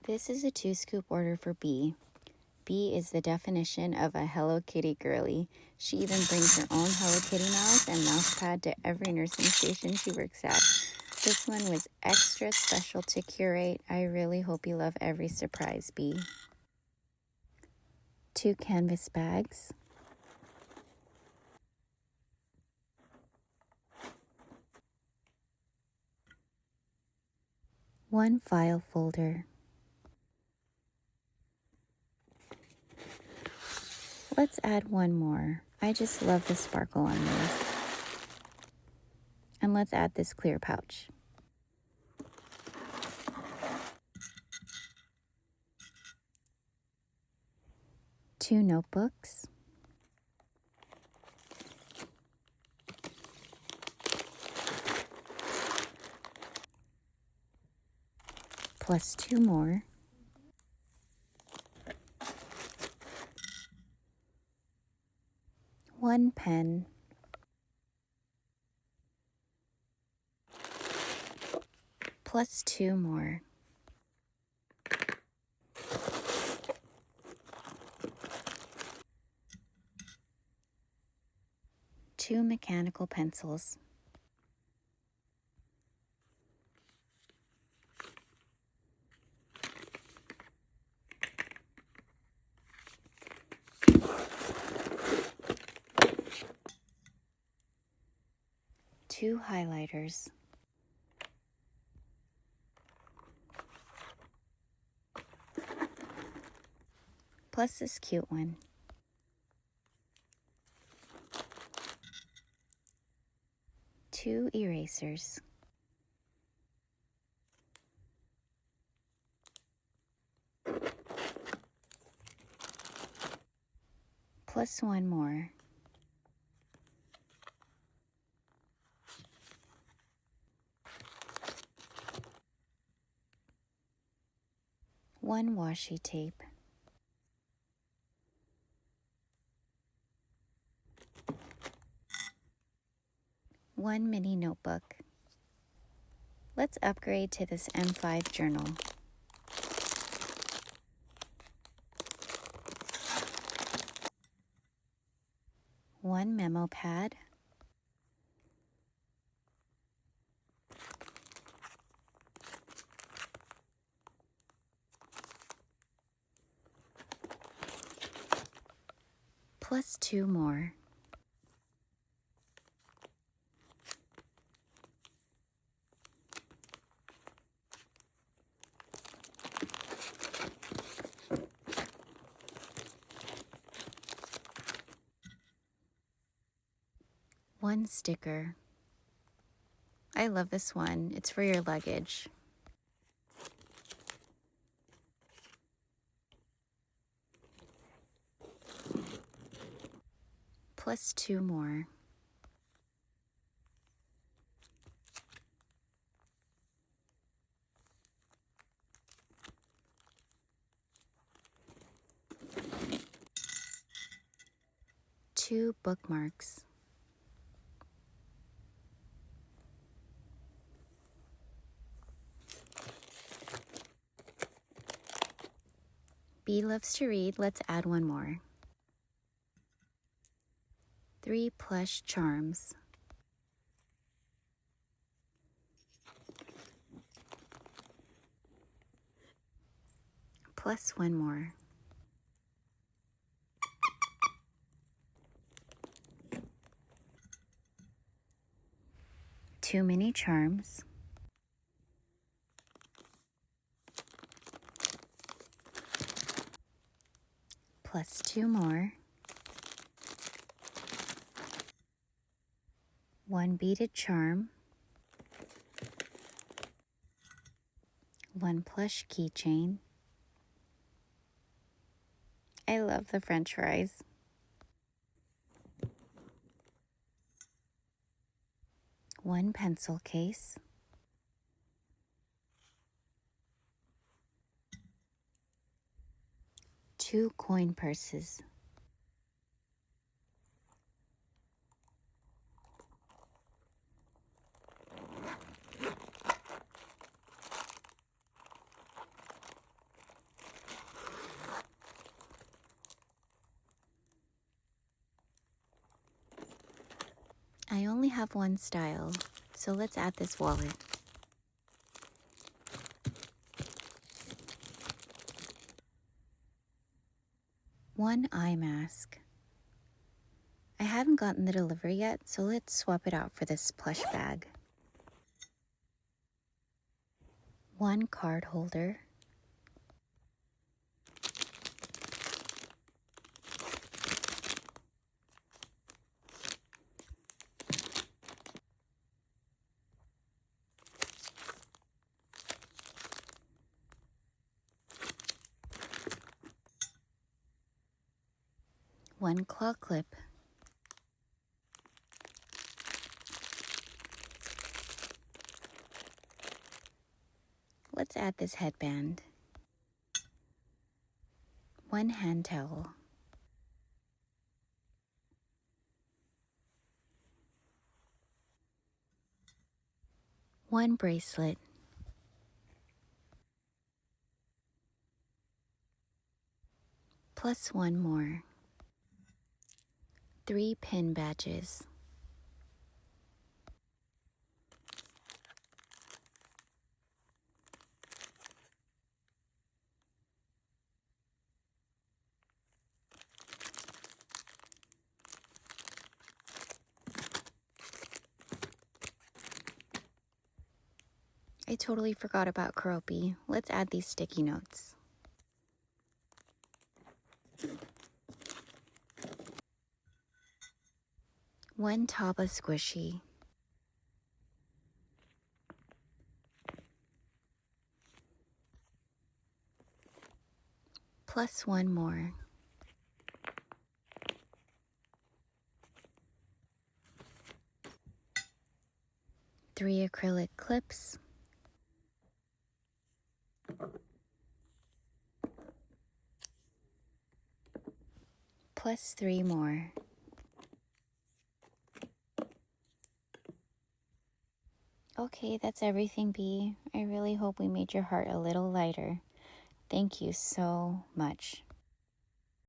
This is a 2-scoop order for Bee. Bee is the definition of a Hello Kitty girly. She even brings her own Hello Kitty mouse and mouse pad to every nursing station she works at. This one was extra special to curate. I really hope you love every surprise, Bee. 2 canvas bags. One file folder. Let's add one more. I just love the sparkle on these. And let's add this clear pouch. Two notebooks. Plus 2 more. One pen. Plus 2 more. Two mechanical pencils. Two highlighters. Plus this cute one. Two erasers. Plus one more. One washi tape. One mini notebook. Let's upgrade to this M5 journal. One memo pad. Plus 2 more. One sticker. I love this one. It's for your luggage. Plus 2 more. Two bookmarks. Bee loves to read. Let's add one more. 3 plush charms. Plus one more. Two mini charms. Plus 2 more. One beaded charm. One plush keychain. I love the French fries. One pencil case. Two coin purses. I only have one style, so let's add this wallet. One eye mask. I haven't gotten the delivery yet, so let's swap it out for this plush bag. One card holder. One claw clip. Let's add this headband. One hand towel. One bracelet. Plus one more. 3 pin badges. I totally forgot about Karopi. Let's add these sticky notes. One Taba squishy. Plus one more. 3 acrylic clips. Plus 3 more. Okay, that's everything, Bee. I really hope we made your heart a little lighter. Thank you so much.